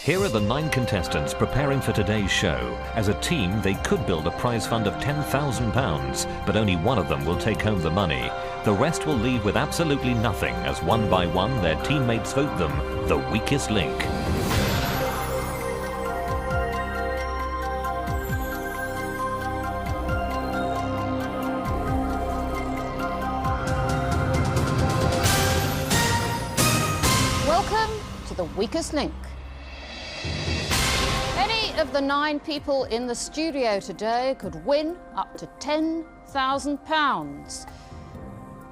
Here are the 9 contestants preparing for today's show. As a team, they could build a prize fund of £10,000, but only one of them will take home the money. The rest will leave with absolutely nothing, as one by one their teammates vote them the weakest link. Welcome to the weakest link. Any of the 9 people in the studio today could win up to £10,000.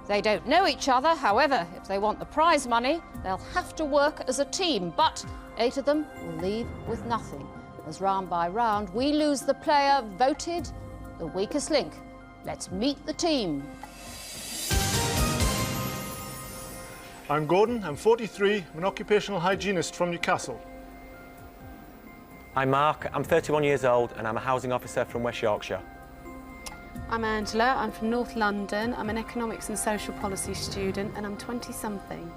They don't know each other, however, if they want the prize money, they'll have to work as a team, but 8 of them will leave with nothing. As round by round, we lose the player voted the weakest link. Let's meet the team. I'm Gordon, I'm 43, I'm an occupational hygienist from Newcastle. I'm Mark, I'm 31 years old and I'm a housing officer from West Yorkshire. I'm Angela, I'm from North London, I'm an economics and social policy student and I'm 20-something.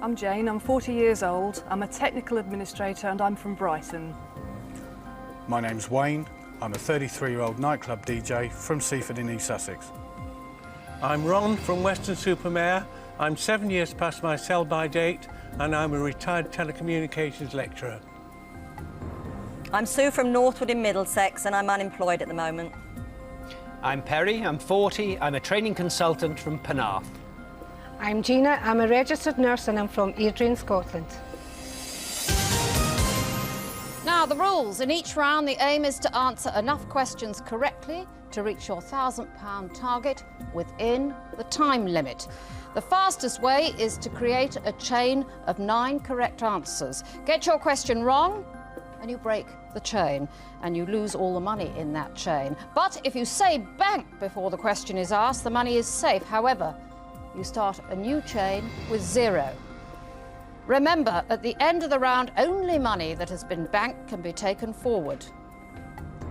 I'm Jane, I'm 40 years old, I'm a technical administrator and I'm from Brighton. My name's Wayne, I'm a 33-year-old nightclub DJ from Seaford in East Sussex. I'm Ron from Weston-super-Mare. I'm 7 years past my sell-by date and I'm a retired telecommunications lecturer. I'm Sue from Northwood in Middlesex and I'm unemployed at the moment. I'm Perry, I'm 40, I'm a training consultant from Penarth. I'm Gina, I'm a registered nurse and I'm from Airdrie, Scotland. Now, the rules. In each round, the aim is to answer enough questions correctly to reach your £1,000 target within the time limit. The fastest way is to create a chain of 9 correct answers. Get your question wrong, and you break the chain, and you lose all the money in that chain. But if you say bank before the question is asked, the money is safe. However, you start a new chain with 0. Remember, at the end of the round, only money that has been banked can be taken forward.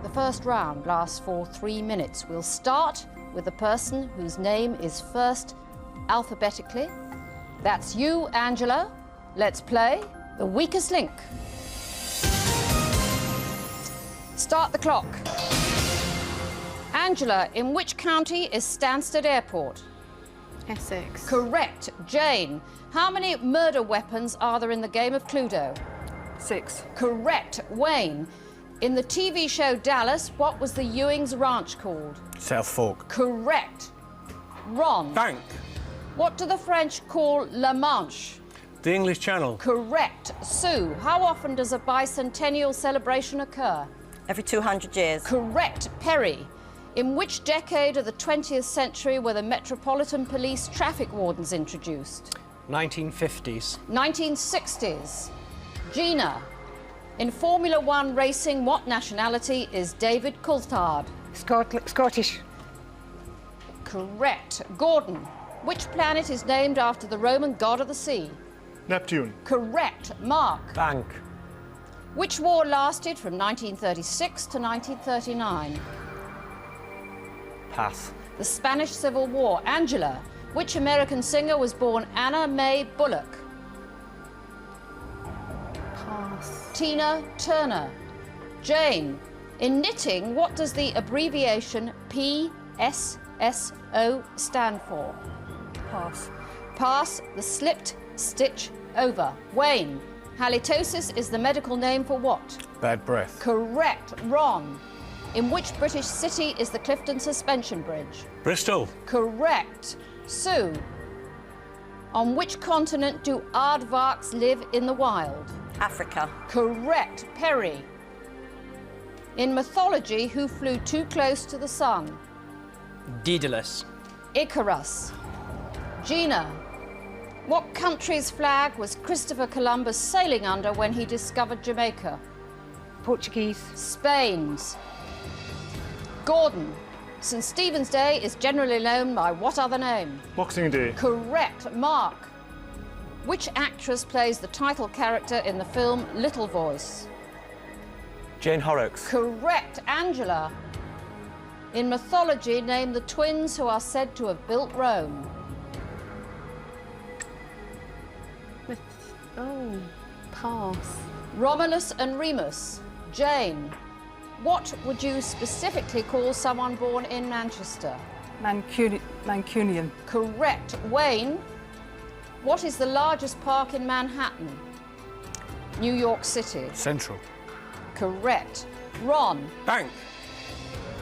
The first round lasts for 3 minutes. We'll start with the person whose name is first alphabetically. That's you, Angela. Let's play the weakest link. Start the clock. Angela, in which county is Stansted Airport? Essex. Correct. Jane, how many murder weapons are there in the game of Cluedo? 6. Correct. Wayne, in the TV show Dallas, what was the Ewings Ranch called? South Fork. Correct. Ron, Bank. what do the French call La Manche? The English Channel. Correct. Sue, how often does a bicentennial celebration occur? Every 200 years. Correct. Perry, in which decade of the 20th century were the Metropolitan Police traffic wardens introduced? 1950s. 1960s. Gina, in Formula One racing, what nationality is David Coulthard? Scottish. Correct. Gordon, which planet is named after the Roman god of the sea? Neptune. Correct. Mark, Bank. which war lasted from 1936 to 1939? Pass. The Spanish Civil War. Angela, which American singer was born Anna Mae Bullock? Pass. Tina Turner. Jane, in knitting, what does the abbreviation PSSO stand for? Pass. Pass, the slipped stitch over. Wayne, halitosis is the medical name for what? Bad breath. Correct. Ron, in which British city is the Clifton Suspension Bridge? Bristol. Correct. Sue, on which continent do aardvarks live in the wild? Africa. Correct. Perry, in mythology, who flew too close to the sun? Daedalus. Icarus. Gina, what country's flag was Christopher Columbus sailing under when he discovered Jamaica? Portuguese. Spain's. Gordon, St. Stephen's Day is generally known by what other name? Boxing Day. Correct. Mark, which actress plays the title character in the film Little Voice? Jane Horrocks. Correct. Angela, in mythology, name the twins who are said to have built Rome. Oh, pass. Romulus and Remus. Jane, what would you specifically call someone born in Manchester? Mancunian. Correct. Wayne, what is the largest park in Manhattan? New York City. Central. Correct. Ron, Bank.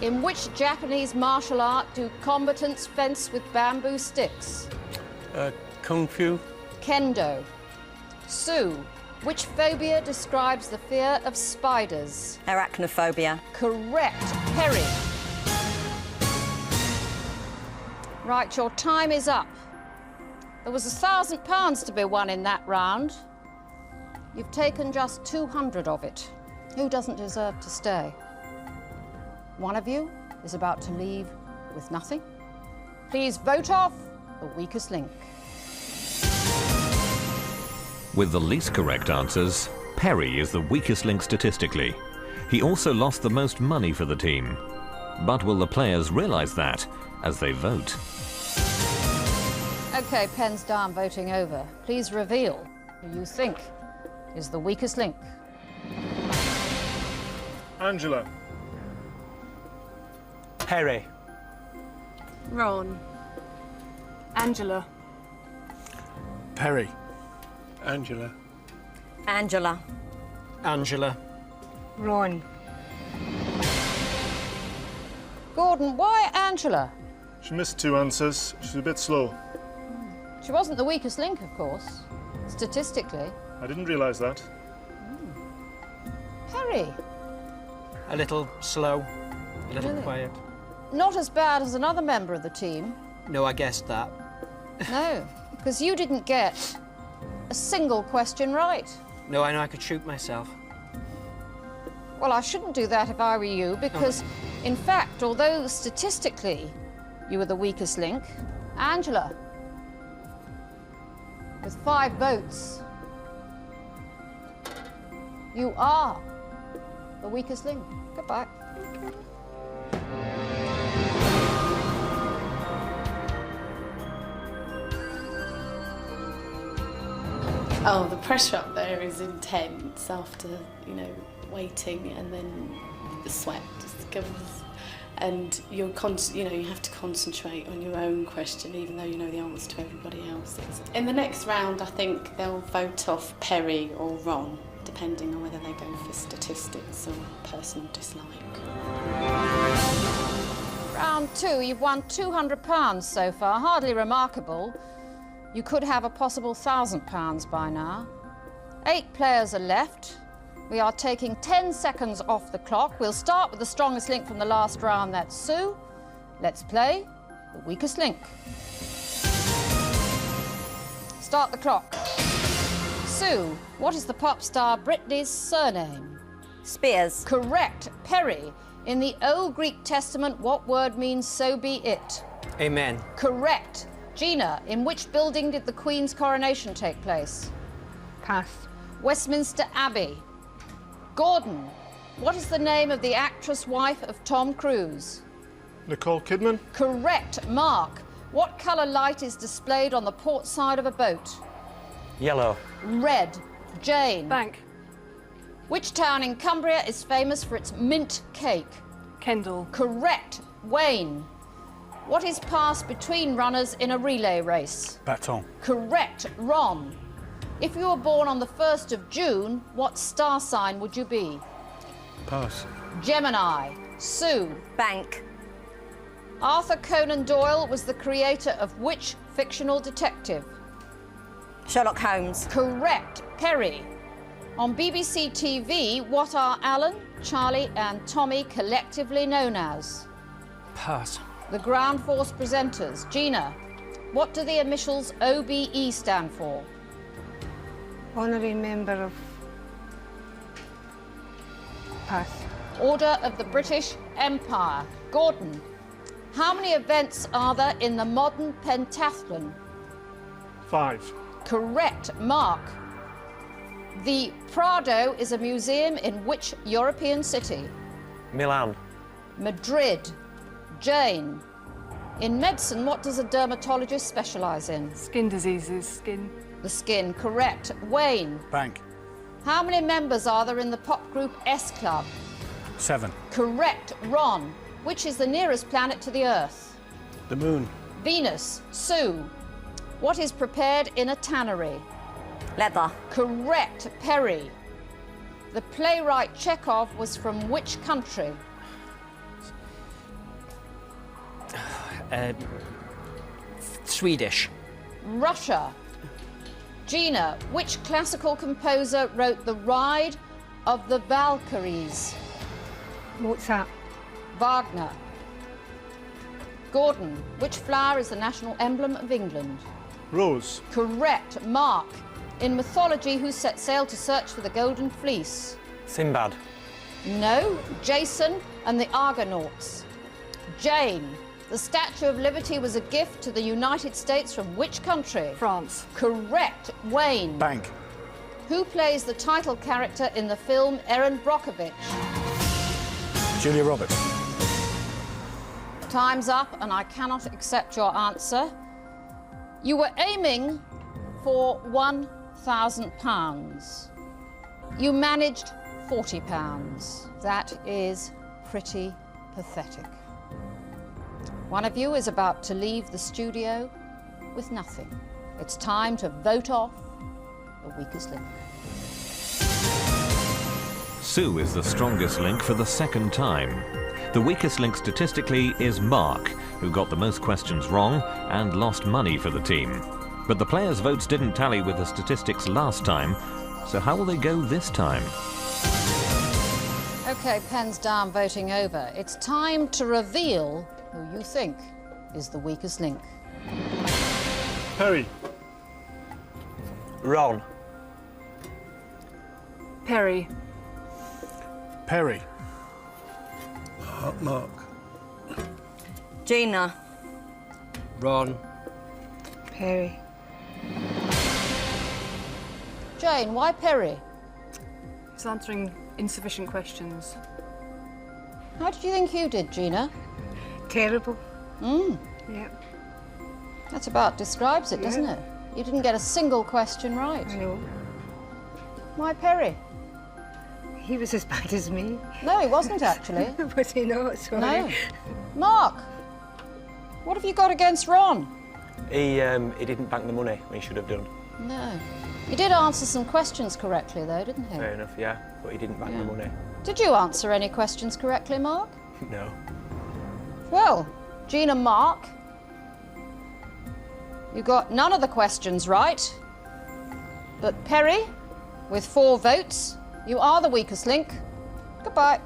in which Japanese martial art do combatants fence with bamboo sticks? Kung Fu. Kendo. Sue, which phobia describes the fear of spiders? Arachnophobia. Correct. Perry. Right, your time is up. There was £1,000 to be won in that round. You've taken just 200 of it. Who doesn't deserve to stay? One of you is about to leave with nothing. Please vote off the weakest link. With the least correct answers, Perry is the weakest link statistically. He also lost the most money for the team. But will the players realise that as they vote? OK, pens down, voting over. Please reveal who you think is the weakest link. Angela. Perry. Ron. Angela. Perry. Angela. Angela. Angela. Ron. Gordon, why Angela? She missed 2 answers. She's a bit slow. She wasn't the weakest link, of course, statistically. I didn't realise that. Perry, A little slow, a little Really? quiet. not as bad as another member of the team. No, I guessed that. No, because you didn't get a single question right. No, I know I could shoot myself. Well, I shouldn't do that if I were you, because, in fact, although statistically you were the weakest link, Angela, with 5 votes, you are the weakest link. Goodbye. Oh, the pressure up there is intense after, you know, waiting, and then the sweat just goes. And you have to concentrate on your own question, even though you know the answer to everybody else's. In the next round, I think they'll vote off Perry or Ron, depending on whether they go for statistics or personal dislike. Round 2, you've won £200 so far, hardly remarkable. You could have a possible £1,000 by now. 8 players are left. We are taking 10 seconds off the clock. We'll start with the strongest link from the last round, that's Sue. Let's play the weakest link. Start the clock. Sue, what is the pop star Britney's surname? Spears. Correct. Perry, in the Old Greek Testament, what word means so be it? Amen. Correct. Gina, in which building did the Queen's coronation take place? Pass. Westminster Abbey. Gordon, what is the name of the actress wife of Tom Cruise? Nicole Kidman. Correct. Mark, what colour light is displayed on the port side of a boat? Yellow. Red. Jane. Bank. Which town in Cumbria is famous for its mint cake? Kendal. Correct. Wayne, what is passed between runners in a relay race? Baton. Correct. Ron, if you were born on the 1st of June, what star sign would you be? Pass. Gemini. Sue, Bank. Arthur Conan Doyle was the creator of which fictional detective? Sherlock Holmes. Correct. Perry, on BBC TV, what are Alan, Charlie and Tommy collectively known as? Pass. The Ground Force presenters. Gina, what do the initials OBE stand for? Honorary member of... Pass. Order of the British Empire. Gordon, how many events are there in the modern pentathlon? 5. Correct. Mark, the Prado is a museum in which European city? Milan. Madrid. Jane, in medicine, what does a dermatologist specialise in? Skin diseases. Skin. The skin. Correct. Wayne, Bank. How many members are there in the pop group S Club? 7. Correct. Ron, which is the nearest planet to the Earth? The moon. Venus. Sue, what is prepared in a tannery? Leather. Correct. Perry, the playwright Chekhov was from which country? Swedish. Russia. Gina, which classical composer wrote The Ride of the Valkyries? Mozart. Wagner. Gordon, which flower is the national emblem of England? Rose. Correct. Mark, in mythology, who set sail to search for the Golden Fleece? Sinbad. No, Jason and the Argonauts. Jane, the Statue of Liberty was a gift to the United States from which country? France. Correct. Wayne. Bank. Who plays the title character in the film Erin Brockovich? Julia Roberts. Time's up and I cannot accept your answer. You were aiming for £1,000. You managed £40. That is pretty pathetic. One of you is about to leave the studio with nothing. It's time to vote off the weakest link. Sue is the strongest link for the second time. The weakest link statistically is Mark, who got the most questions wrong and lost money for the team. But the players' votes didn't tally with the statistics last time, so how will they go this time? Okay, pens down, voting over. It's time to reveal who you think is the weakest link. Perry. Ron. Perry. Perry. Mark. Gina. Ron. Perry. Jane, why Perry? He's answering insufficient questions. How did you think you did, Gina? Terrible. Yeah. That about describes it, doesn't it? You didn't get a single question right. I know. Why Perry? He was as bad as me. No, he wasn't actually. Was he not? Sorry. No. Mark, what have you got against Ron? He didn't bank the money when he should have done. No. You did answer some questions correctly, though, didn't he? Fair enough, yeah, but he didn't bank the money. Did you answer any questions correctly, Mark? No. Well, Gina, Mark, you got none of the questions right. But Perry, with 4 votes, you are the weakest link. Goodbye.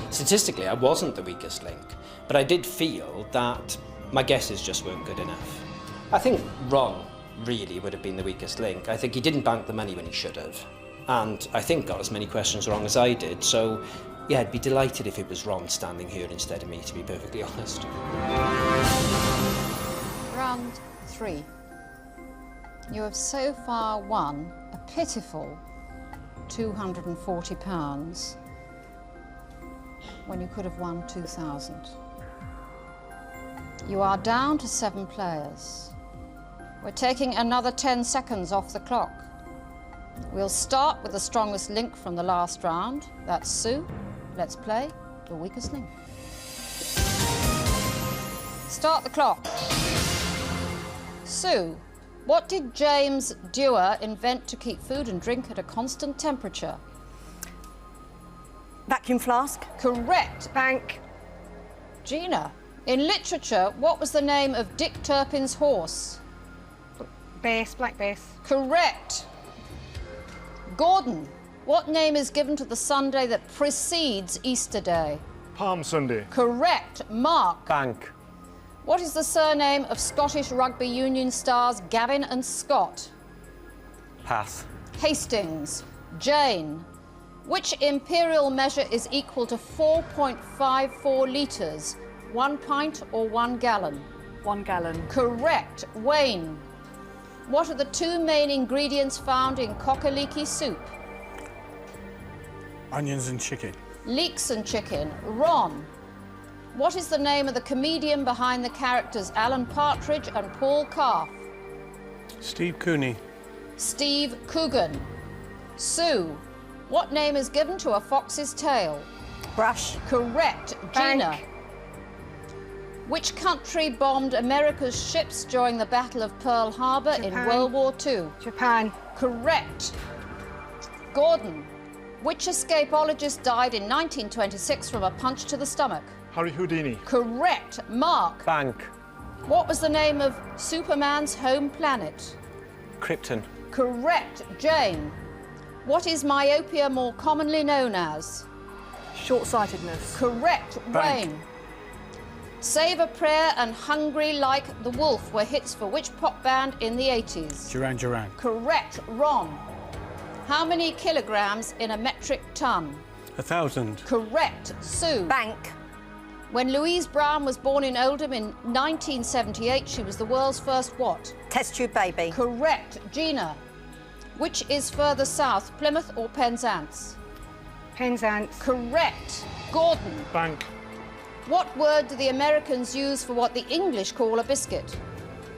Statistically, I wasn't the weakest link, but I did feel that my guesses just weren't good enough. I think Ron really would have been the weakest link. I think he didn't bank the money when he should have, and I think got as many questions wrong as I did, so yeah, I'd be delighted if it was Ron standing here instead of me, to be perfectly honest. Round 3. You have so far won a pitiful £240 when you could have won 2,000. You are down to 7 players. We're taking another 10 seconds off the clock. We'll start with the strongest link from the last round. That's Sue. Let's play the weakest link. Start the clock. Sue, what did James Dewar invent to keep food and drink at a constant temperature? Vacuum flask. Correct. Bank. Gina, in literature, what was the name of Dick Turpin's horse? Bess. Black Bess. Correct. Gordon, what name is given to the Sunday that precedes Easter Day? Palm Sunday. Correct. Mark. Bank. What is the surname of Scottish Rugby Union stars Gavin and Scott? Pass. Hastings. Jane, which imperial measure is equal to 4.54 litres? 1 pint or 1 gallon? 1 gallon. Correct. Wayne, what are the 2 main ingredients found in cockaliki soup? Onions and chicken. Leeks and chicken. Ron, What is the name of the comedian behind the characters Alan Partridge and Paul Calf? Steve Cooney. Steve Coogan. Sue, what name is given to a fox's tail? Brush. Correct. Gina. Which country bombed America's ships during the Battle of Pearl Harbor in World War II? Japan. Correct. Gordon, which escapologist died in 1926 from a punch to the stomach? Harry Houdini. Correct. Mark, Bank. what was the name of Superman's home planet? Krypton. Correct. Jane, what is myopia more commonly known as? Short-sightedness. Correct. Bank. Wayne. Save a Prayer and Hungry Like the Wolf were hits for which pop band in the 80s? Duran Duran. Correct. Ron. How many kilograms in a metric ton? 1,000. Correct. Sue. Bank. When Louise Brown was born in Oldham in 1978, she was the world's first what? Test tube baby. Correct. Gina. Which is further south, Plymouth or Penzance? Penzance. Correct. Gordon. Bank. What word do the Americans use for what the English call a biscuit?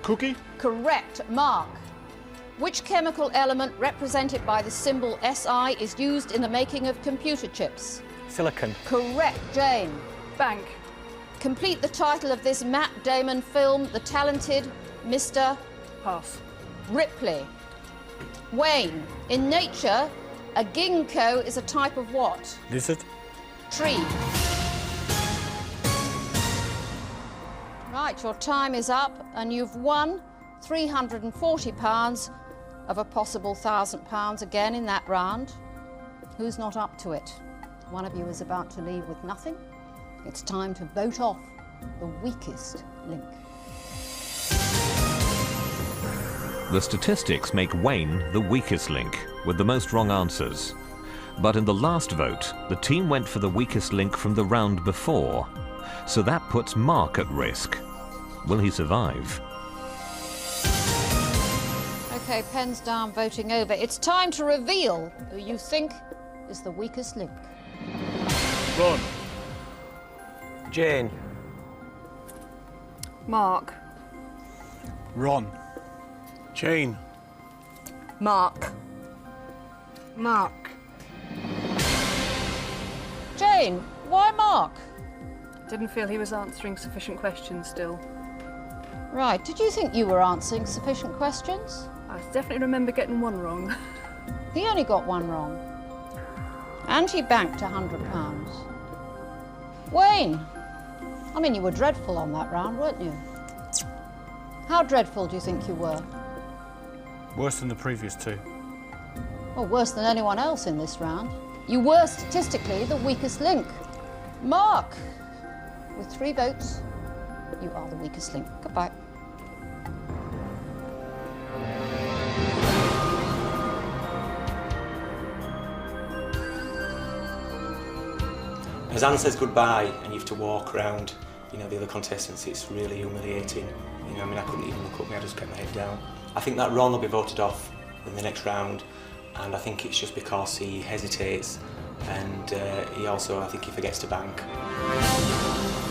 Cookie. Correct. Mark. Which chemical element represented by the symbol SI is used in the making of computer chips? Silicon. Correct. Jane. Bank. Complete the title of this Matt Damon film, The Talented Mr. Pass. Ripley. Wayne. In nature, a ginkgo is a type of what? Lizard. Tree. Right, your time is up and you've won £340 of a possible £1,000 again in that round. Who's not up to it? One of you is about to leave with nothing. It's time to vote off the weakest link. The statistics make Wayne the weakest link, with the most wrong answers. But in the last vote, the team went for the weakest link from the round before, so that puts Mark at risk. Will he survive? Okay, pens down, voting over. It's time to reveal who you think is the weakest link. Ron. Jane. Mark. Ron. Jane. Mark. Mark. Jane, why Mark? Didn't feel he was answering sufficient questions still. Right, did you think you were answering sufficient questions? I definitely remember getting one wrong. He only got one wrong. And he banked £100. Wayne, I mean, you were dreadful on that round, weren't you? How dreadful do you think you were? Worse than the previous two. Well, worse than anyone else in this round. You were statistically the weakest link. Mark, with 3 votes, you are the weakest link. Goodbye. As Anne says goodbye and you have to walk around, you know, the other contestants, it's really humiliating. You know, I mean, I couldn't even look up, I just kept my head down. I think that Ron will be voted off in the next round, and I think it's just because he hesitates, and he also, I think he forgets to bank.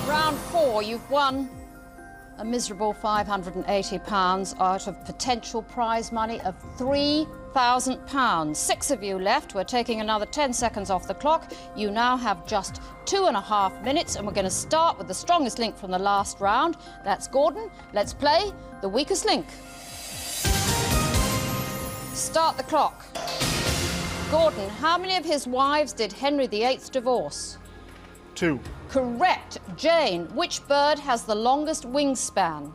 Round 4, you've won a miserable £580 out of potential prize money of £3,000. 6 of you left. We're taking another 10 seconds off the clock. You now have just 2.5 minutes, and we're going to start with the strongest link from the last round. That's Gordon. Let's play the weakest link. Start the clock. Gordon, how many of his wives did Henry VIII divorce? 2. Correct. Jane, which bird has the longest wingspan?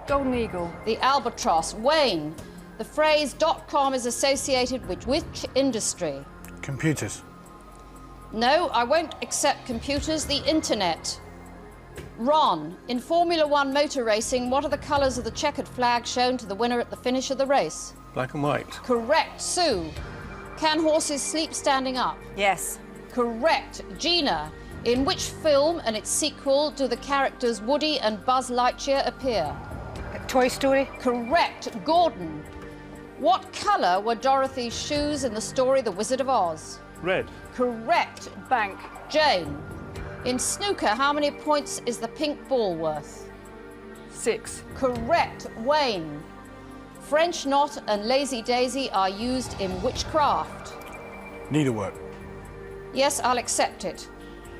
Golden eagle. The albatross. Wayne, the phrase .com is associated with which industry? Computers. No, I won't accept computers. The internet. Ron, in Formula 1 motor racing, what are the colours of the checkered flag shown to the winner at the finish of the race? Black and white. Correct. Sue, can horses sleep standing up? Yes. Correct. Gina, in which film and its sequel do the characters Woody and Buzz Lightyear appear? Toy Story. Correct. Gordon, what colour were Dorothy's shoes in the story The Wizard of Oz? Red. Correct. Bank. Jane, In snooker, how many points is the pink ball worth? 6. Correct. Wayne. French knot and lazy daisy are used in which craft? Needlework. Yes, I'll accept it.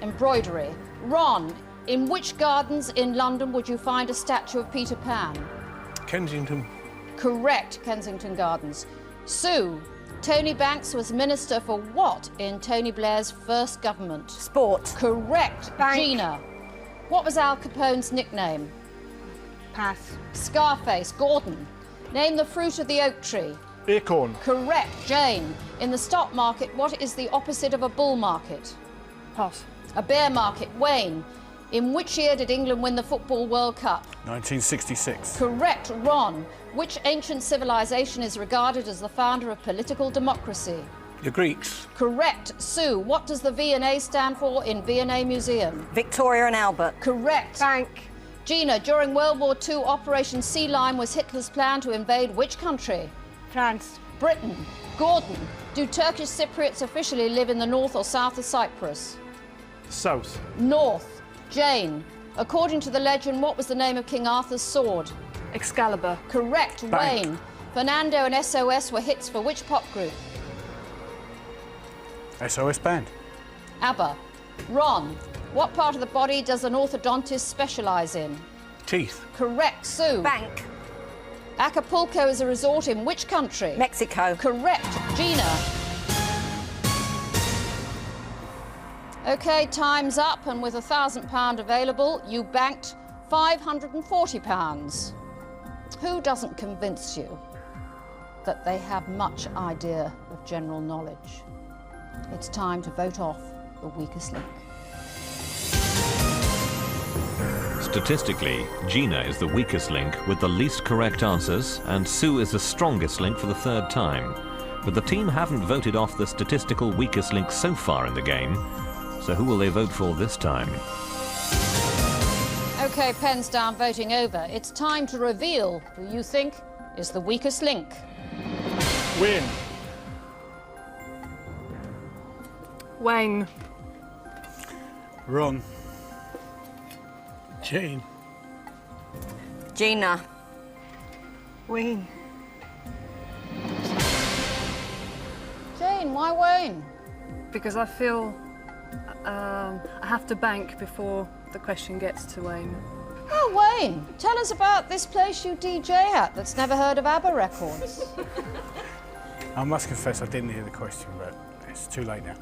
Embroidery. Ron, in which gardens in London would you find a statue of Peter Pan? Kensington. Correct, Kensington Gardens. Sue, Tony Banks was minister for what in Tony Blair's first government? Sport. Correct. Bank. Gina, what was Al Capone's nickname? Pass. Scarface. Gordon, name the fruit of the oak tree. Acorn. Correct. Jane, in the stock market, what is the opposite of a bull market? Pass. A bear market. Wayne, in which year did England win the Football World Cup? 1966. Correct. Ron, which ancient civilization is regarded as the founder of political democracy? The Greeks. Correct. Sue, what does the V&A stand for in V&A Museum? Victoria and Albert. Correct. Bank. Gina, during World War II, Operation Sea Lion was Hitler's plan to invade which country? France. Britain. Gordon, do Turkish Cypriots officially live in the north or south of Cyprus? South. North. Jane, according to the legend, what was the name of King Arthur's sword? Excalibur. Correct. Bank. Wayne, Fernando and SOS were hits for which pop group? SOS Band. ABBA. Ron, what part of the body does an orthodontist specialise in? Teeth. Correct. Sue. Bank. Acapulco is a resort in which country? Mexico. Correct. Gina. OK, time's up, and with £1,000 available, you banked £540. Who doesn't convince you that they have much idea of general knowledge? It's time to vote off the weakest link. Statistically, Gina is the weakest link with the least correct answers, and Sue is the strongest link for the third time. But the team haven't voted off the statistical weakest link so far in the game, so who will they vote for this time? OK, pens down, voting over. It's time to reveal who you think is the weakest link. Wayne. Wayne. Ron. Jane. Gina. Wayne. Jane, why Wayne? Because I feel I have to bank before the question gets to Wayne. Oh, Wayne, tell us about this place you DJ at that's never heard of ABBA records. I must confess I didn't hear the question, but it's too late now.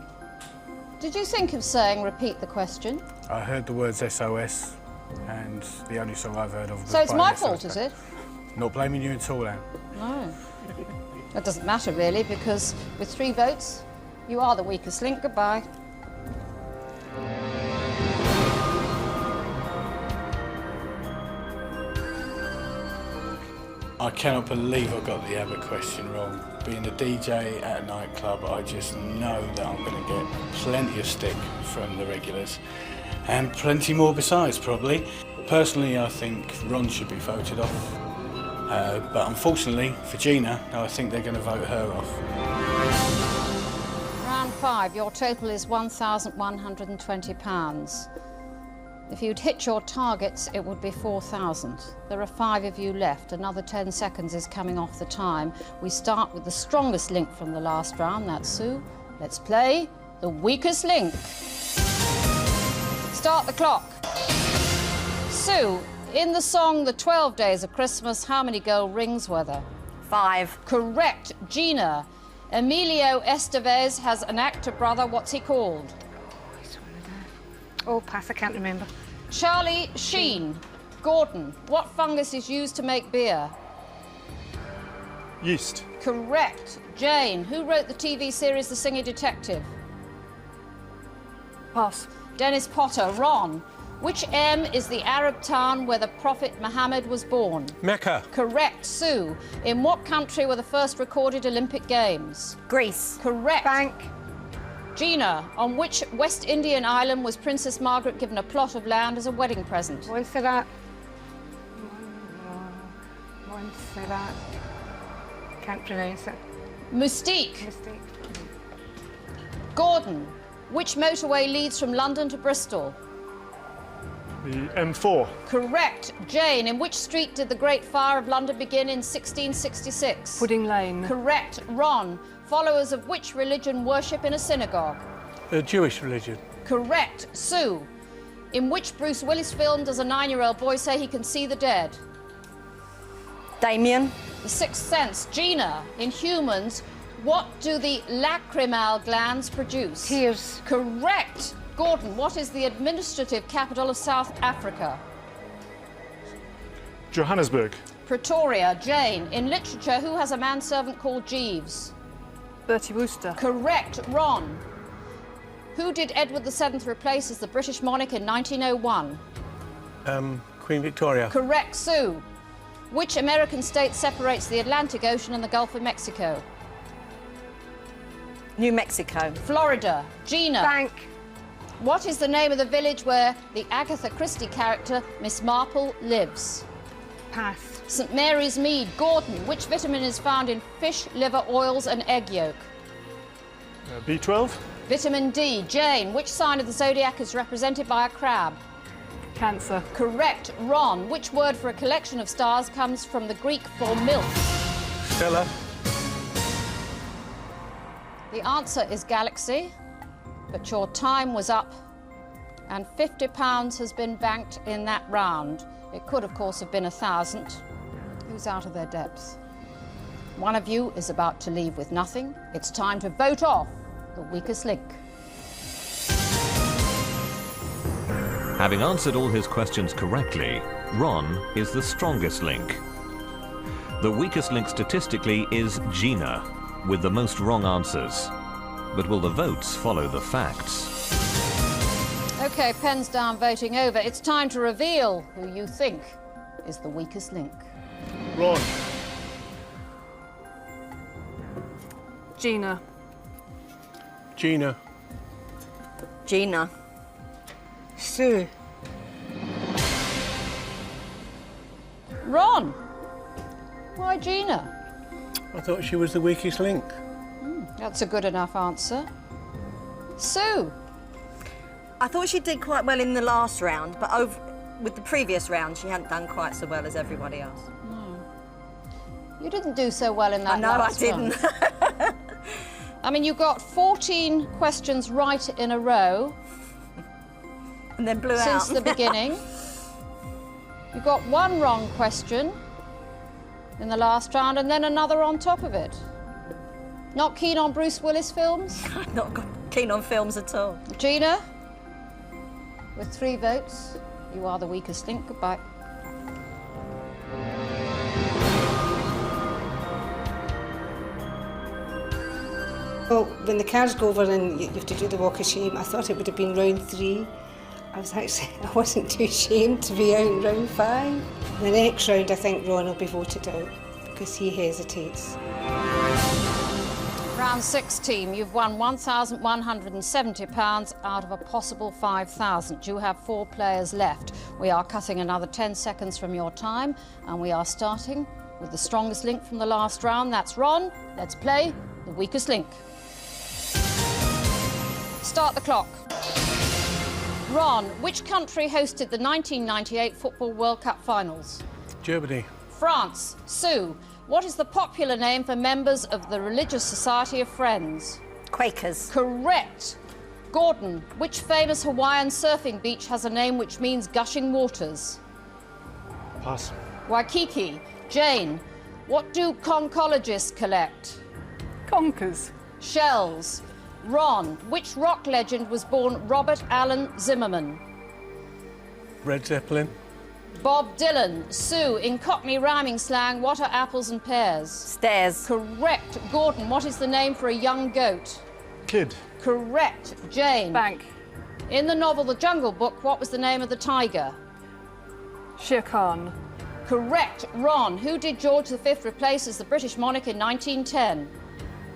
Did you think of saying repeat the question? I heard the words SOS, and the only song I've heard of was So it's by my SOS fault, is Band. it? Not blaming you at all, Anne. No. That doesn't matter, really, because with 3 votes, you are the weakest link. Goodbye. I cannot believe I got the ABBA question wrong. Being a DJ at a nightclub, I just know that I'm going to get plenty of stick from the regulars, and plenty more besides, probably. Personally, I think Ron should be voted off, but unfortunately for Gina, I think they're going to vote her off. Round 5, your total is £1,120. If you'd hit your targets, it would be 4,000. There are 5 of you left. Another 10 seconds is coming off the time. We start with the strongest link from the last round, that's Sue. Let's play the weakest link. Start the clock. Sue, in the song The 12 Days of Christmas, how many gold rings were there? 5. Correct. Gina, Emilio Estevez has an actor brother. What's he called? Oh, pass, I can't remember. Charlie Sheen. Gordon, what fungus is used to make beer? Yeast. Correct. Jane, who wrote the TV series The Singing Detective? Pass. Dennis Potter. Ron, which M is the Arab town where the Prophet Muhammad was born? Mecca. Correct. Sue, in what country were the first recorded Olympic Games? Greece. Correct. Bank. Gina, on which West Indian island was Princess Margaret given a plot of land as a wedding present? Montserrat. Montserrat. Can't pronounce it. Mystique. Mistake. Gordon, which motorway leads from London to Bristol? The M4. Correct. Jane, in which street did the Great Fire of London begin in 1666? Pudding Lane. Correct. Ron, followers of which religion worship in a synagogue? The Jewish religion. Correct. Sue, in which Bruce Willis film does a 9-year-old boy say he can see the dead? Damien. The Sixth Sense. Gina, in humans, what do the lacrimal glands produce? Tears. Correct. Gordon, what is the administrative capital of South Africa? Johannesburg. Pretoria. Jane, in literature, who has a manservant called Jeeves? Bertie Wooster. Correct. Ron, who did Edward VII replace as the British monarch in 1901? Queen Victoria. Correct. Sue, which American state separates the Atlantic Ocean and the Gulf of Mexico? New Mexico. Florida. Gina. Bank. What is the name of the village where the Agatha Christie character, Miss Marple, lives? Pass. St Mary's Mead. Gordon, which vitamin is found in fish, liver, oils and egg yolk? B12. Vitamin D. Jane, which sign of the zodiac is represented by a crab? Cancer. Correct. Ron, which word for a collection of stars comes from the Greek for milk? Stella. The answer is galaxy, but your time was up and £50 has been banked in that round. It could, of course, have been 1,000. Who's out of their depth? One of you is about to leave with nothing. It's time to vote off the weakest link. Having answered all his questions correctly, Ron is the strongest link. The weakest link statistically is Gina, with the most wrong answers. But will the votes follow the facts? OK, pens down, voting over. It's time to reveal who you think is the weakest link. Ron. Gina. Gina. Gina. Sue. Ron. Why Gina? I thought she was the weakest link. That's a good enough answer. Sue. I thought she did quite well in the last round, but with the previous round, she hadn't done quite so well as everybody else. You didn't do so well in that last I didn't. round. I mean, you got 14 questions right in a row. And then blew out. Since the beginning. You got one wrong question in the last round and then another on top of it. Not keen on Bruce Willis films? I'm not keen on films at all. Gina, with 3 votes, you are the weakest link. Goodbye. Well, when the cards go over and you have to do the walk of shame, I thought it would have been round 3. I wasn't too ashamed to be out in round 5. The next round, I think Ron will be voted out because he hesitates. Round 6, team, you've won £1,170 out of a possible 5,000. You have 4 players left. We are cutting another 10 seconds from your time, and we are starting with the strongest link from the last round. That's Ron. Let's play the weakest link. Start the clock. Ron, which country hosted the 1998 Football World Cup finals? Germany. France. Sue, what is the popular name for members of the Religious Society of Friends? Quakers. Correct. Gordon, which famous Hawaiian surfing beach has a name which means gushing waters? Pass. Waikiki. Jane, what do conchologists collect? Conkers. Shells. Ron, which rock legend was born Robert Allen Zimmerman? Led Zeppelin. Bob Dylan. Sue, in Cockney rhyming slang, what are apples and pears? Stairs. Correct. Gordon, what is the name for a young goat? Kid. Correct. Jane. Bank. In the novel The Jungle Book, what was the name of the tiger? Shere Khan. Correct. Ron, who did George V replace as the British monarch in 1910?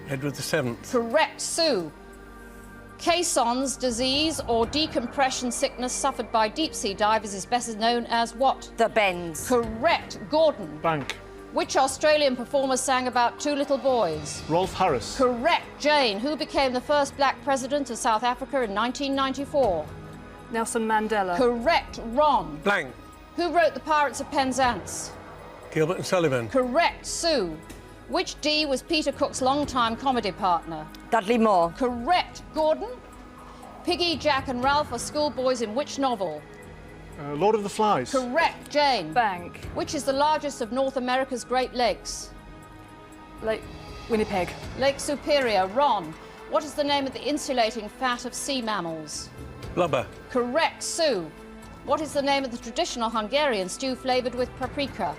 Edward VII. Correct. Sue. Caisson's disease or decompression sickness suffered by deep-sea divers is better known as what? The Bends. Correct. Gordon. Bank. Which Australian performer sang about 2 little boys? Rolf Harris. Correct. Jane, who became the first black president of South Africa in 1994? Nelson Mandela. Correct. Ron. Blank. Who wrote The Pirates of Penzance? Gilbert and Sullivan. Correct. Sue. Which D was Peter Cook's longtime comedy partner? Dudley Moore. Correct. Gordon. Piggy, Jack and Ralph are schoolboys in which novel? Lord of the Flies. Correct. Jane. Bank. Which is the largest of North America's Great Lakes? Lake Winnipeg. Lake Superior. Ron. What is the name of the insulating fat of sea mammals? Blubber. Correct. Sue. What is the name of the traditional Hungarian stew flavoured with paprika?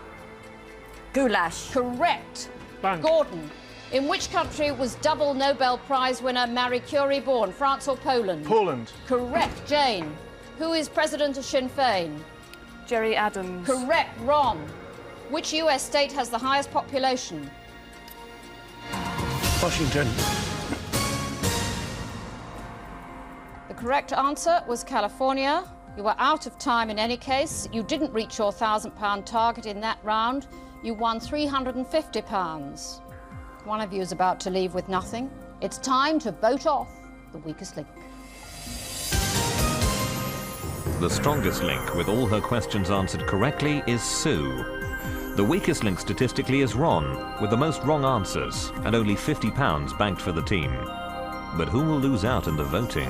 Goulash. Correct. Bank. Gordon. In which country was double Nobel Prize winner Marie Curie born, France or Poland? Poland. Correct. Jane. Who is president of Sinn Féin? Jerry Adams. Correct. Ron. Which US state has the highest population? Washington. The correct answer was California. You were out of time in any case. You didn't reach your £1,000 target in that round. You won £350. One of you is about to leave with nothing. It's time to vote off the weakest link. The strongest link, with all her questions answered correctly, is Sue. The weakest link statistically is Ron, with the most wrong answers, and only £50 banked for the team. But who will lose out in the voting?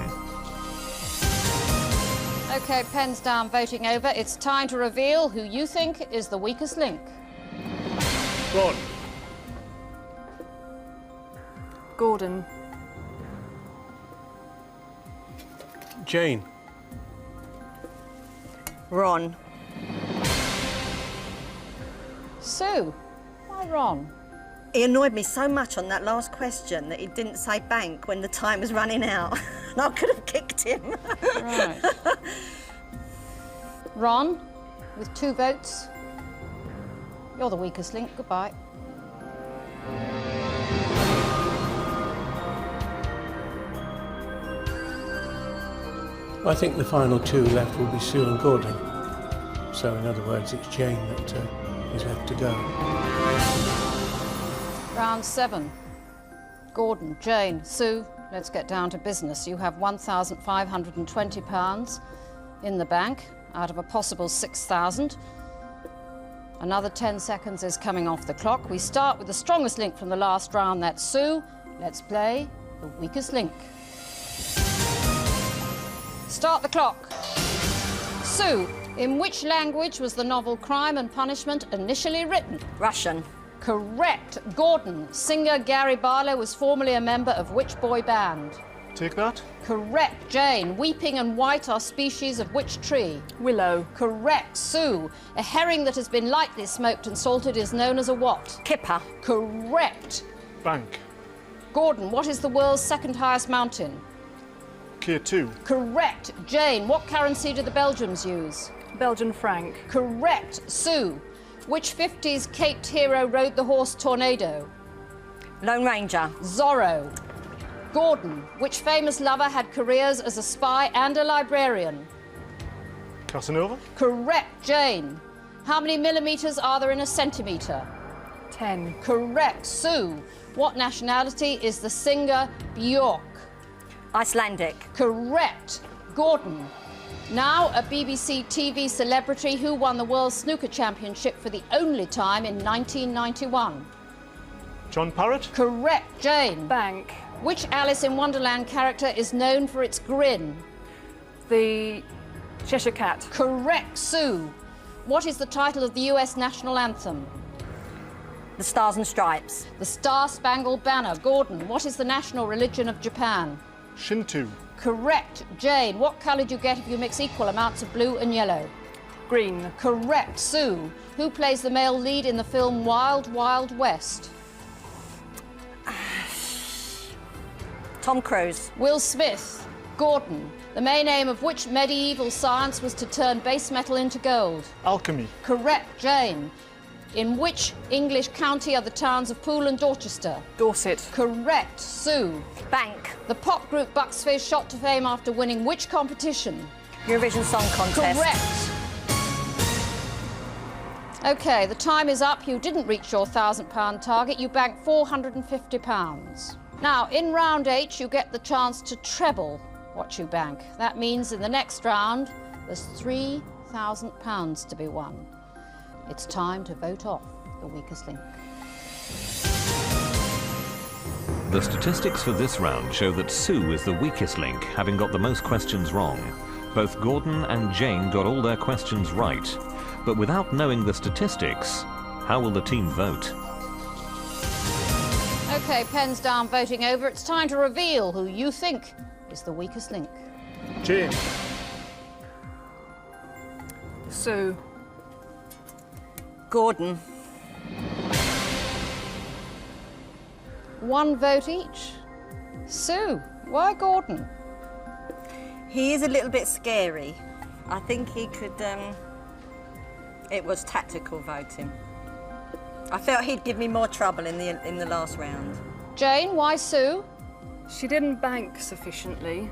OK, pens down, voting over. It's time to reveal who you think is the weakest link. Ron. Gordon. Jane. Ron. Sue. Why Ron? He annoyed me so much on that last question that he didn't say bank when the time was running out. And I could have kicked him. Right. Ron, with 2 votes, you're the weakest link. Goodbye. I think the final 2 left will be Sue and Gordon. So, in other words, it's Jane that is left to go. Round 7. Gordon, Jane, Sue, let's get down to business. You have £1,520 in the bank out of a possible 6,000. Another 10 seconds is coming off the clock. We start with the strongest link from the last round, that's Sue. Let's play the weakest link. Start the clock. Sue, in which language was the novel Crime and Punishment initially written? Russian. Correct. Gordon, singer Gary Barlow was formerly a member of which boy band? Take that. Correct. Jane, weeping and white are species of which tree? Willow. Correct. Sue, a herring that has been lightly smoked and salted is known as a what? Kipper. Correct. Bank. Gordon, what is the world's second highest mountain? K2. Correct. Jane, what currency do the Belgians use? Belgian franc. Correct. Sue, which 50s caped hero rode the horse Tornado? Lone Ranger. Zorro. Gordon, which famous lover had careers as a spy and a librarian? Casanova. Correct. Jane, how many millimetres are there in a centimetre? 10. Correct. Sue, what nationality is the singer Björk? Icelandic. Correct. Gordon, now a BBC TV celebrity who won the World Snooker Championship for the only time in 1991. John Parrott. Correct. Jane. Bank. Which Alice in Wonderland character is known for its grin? The Cheshire Cat. Correct. Sue, what is the title of the US national anthem? The Stars and Stripes. The Star-Spangled Banner. Gordon, what is the national religion of Japan? Shinto. Correct. Jane, what colour do you get if you mix equal amounts of blue and yellow? Green. Correct. Sue, who plays the male lead in the film Wild Wild West? Tom Cruise. Will Smith. Gordon, the main aim of which medieval science was to turn base metal into gold? Alchemy. Correct. Jane, in which English county are the towns of Poole and Dorchester? Dorset. Correct. Sue, Bank. the pop group Bucks Fizz shot to fame after winning which competition? Eurovision Song Contest. Correct. OK, the time is up. You didn't reach your £1,000 target. You banked £450. Now, in round 8, you get the chance to treble what you bank. That means in the next round, there's £3,000 to be won. It's time to vote off the weakest link. The statistics for this round show that Sue is the weakest link, having got the most questions wrong. Both Gordon and Jane got all their questions right. But without knowing the statistics, how will the team vote? OK, pens down, voting over. It's time to reveal who you think is the weakest link. Jane. Sue. Gordon. One vote each. Sue, why Gordon? He is a little bit scary. I think he could, it was tactical voting. I felt he'd give me more trouble in the last round. Jane, why Sue? She didn't bank sufficiently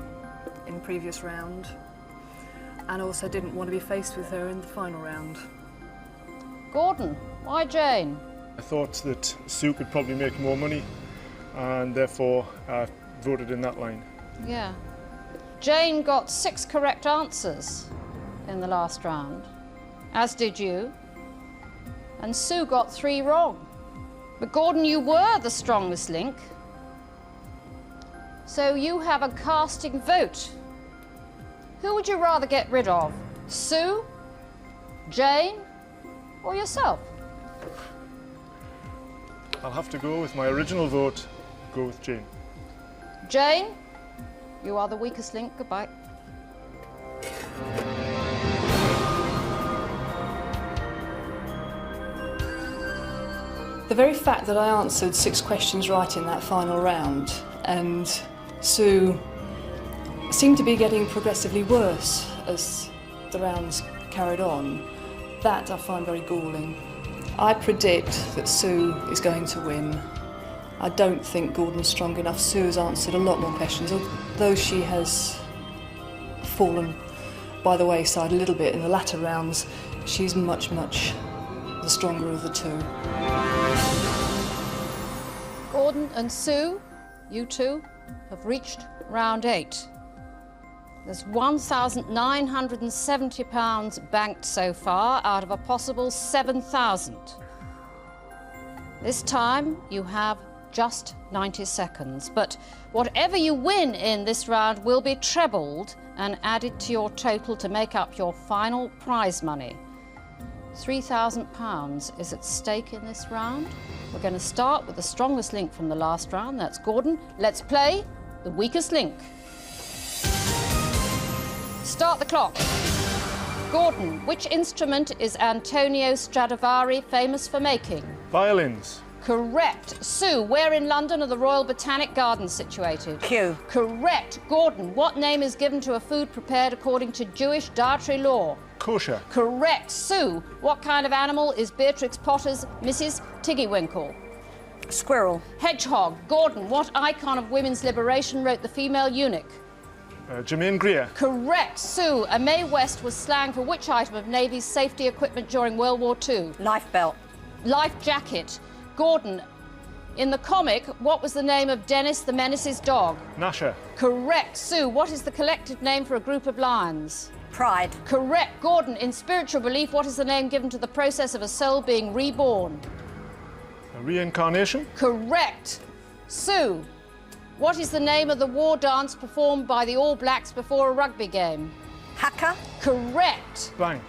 in the previous round, and also didn't want to be faced with her in the final round. Gordon, why Jane? I thought that Sue could probably make more money, and therefore I voted in that line. Yeah. Jane got 6 correct answers in the last round, as did you. And Sue got 3 wrong. But Gordon, you were the strongest link. So you have a casting vote. Who would you rather get rid of? Sue, Jane, or yourself? I'll have to go with my original vote, go with Jane. Jane, you are the weakest link. Goodbye. The very fact that I answered 6 questions right in that final round, and Sue seemed to be getting progressively worse as the rounds carried on, that I find very galling. I predict that Sue is going to win. I don't think Gordon's strong enough. Sue has answered a lot more questions, although she has fallen by the wayside a little bit in the latter rounds. She's much, much the stronger of the two. Gordon and Sue, you two have reached round 8. There's £1,970 banked so far out of a possible 7,000. This time you have just 90 seconds, but whatever you win in this round will be trebled and added to your total to make up your final prize money. £3,000 is at stake in this round. We're going to start with the strongest link from the last round. That's Gordon. Let's play the weakest link. Start the clock. Gordon, which instrument is Antonio Stradivari famous for making? Violins. Correct. Sue, where in London are the Royal Botanic Gardens situated? Kew. Correct. Gordon, what name is given to a food prepared according to Jewish dietary law? Kosher. Correct. Sue, what kind of animal is Beatrix Potter's Mrs. Tiggywinkle? Squirrel. Hedgehog. Gordon, what icon of women's liberation wrote The Female Eunuch? Germaine Greer. Correct. Sue, a Mae West was slang for which item of Navy's safety equipment during World War II? Life belt. Life jacket. Gordon, in the comic, what was the name of Dennis the Menace's dog? Nasher. Correct. Sue, what is the collective name for a group of lions? Pride. Correct. Gordon, in spiritual belief, what is the name given to the process of a soul being reborn? Reincarnation. Correct. Sue, what is the name of the war dance performed by the All Blacks before a rugby game? Haka. Correct. Blank.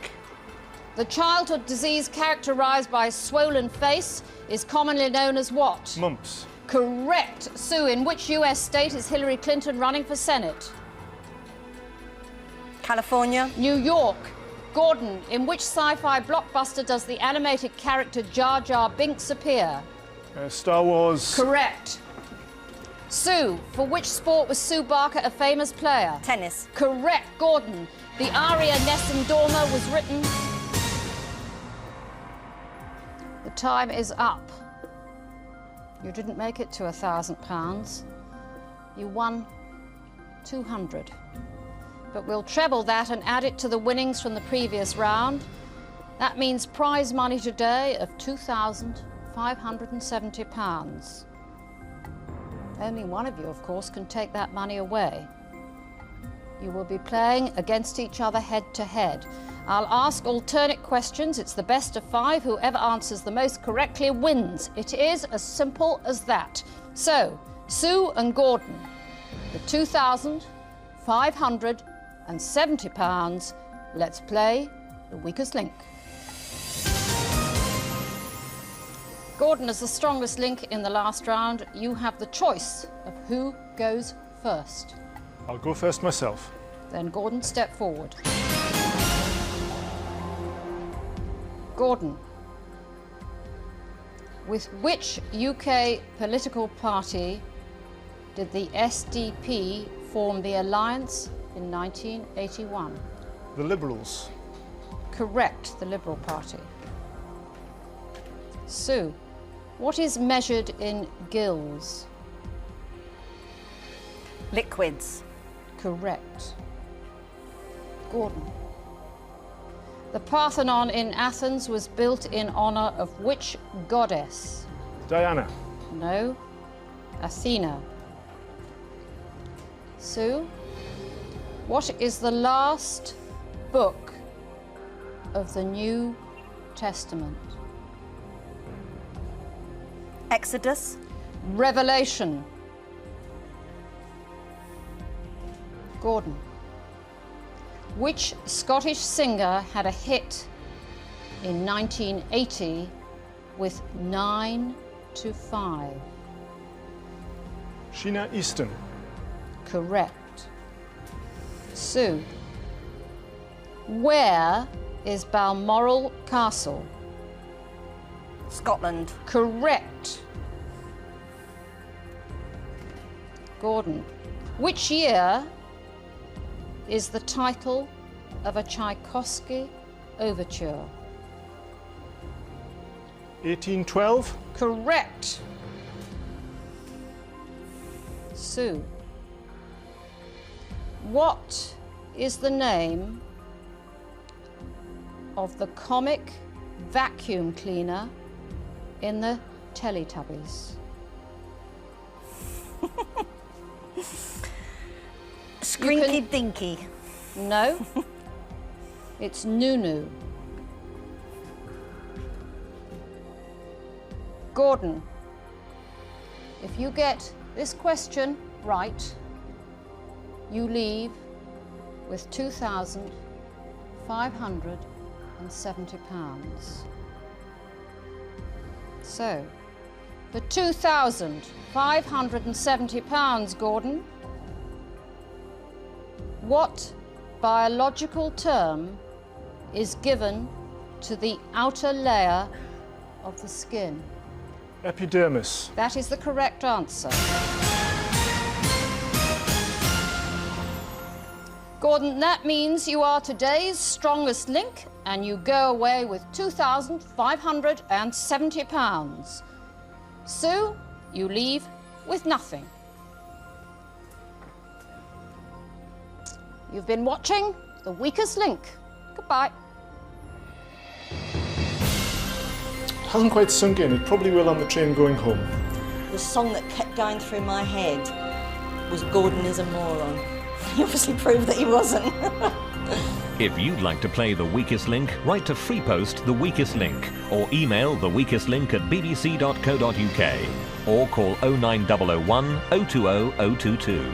The childhood disease characterised by a swollen face is commonly known as what? Mumps. Correct. Sue, in which US state is Hillary Clinton running for Senate? California. New York. Gordon, in which sci-fi blockbuster does the animated character Jar Jar Binks appear? Star Wars. Correct. Sue, for which sport was Sue Barker a famous player? Tennis. Correct. Gordon, the aria Nessun Dorma was written... The time is up. You didn't make it to £1,000. You won 200. But we'll treble that and add it to the winnings from the previous round. That means prize money today of £2,570. Only one of you, of course, can take that money away. You will be playing against each other head to head. I'll ask alternate questions. It's the best of 5. Whoever answers the most correctly wins. It is as simple as that. So, Sue and Gordon, the £2,570. Let's play the weakest link. Gordon is the strongest link in the last round. You have the choice of who goes first. I'll go first myself. Then Gordon, step forward. Gordon, with which UK political party did the SDP form the alliance in 1981? The Liberals. Correct, the Liberal Party. Sue, what is measured in gills? Liquids. Correct. Gordon. The Parthenon in Athens was built in honour of which goddess? Diana. No. Athena. Sue, what is the last book of the New Testament? Exodus. Revelation. Gordon. Which Scottish singer had a hit in 1980 with 9 to 5? Sheena Easton. Correct. Sue, where is Balmoral Castle? Scotland. Correct. Gordon, which year is the title of a Tchaikovsky overture? 1812. Correct. Sue, what is the name of the comic vacuum cleaner in the Teletubbies? Skrinky Dinky. No. It's Nunu. Gordon, if you get this question right, you leave with £2,570. So, for £2,570, Gordon, what biological term is given to the outer layer of the skin? Epidermis. That is the correct answer. Gordon, that means you are today's strongest link and you go away with £2,570. Sue, you leave with nothing. You've been watching The Weakest Link. Goodbye. Hasn't quite sunk in. It probably will on the train going home. The song that kept going through my head was Gordon is a Moron. He obviously proved that he wasn't. If you'd like to play The Weakest Link, write to Freepost The Weakest Link or email theweakestlink@bbc.co.uk or call 09001 020 022.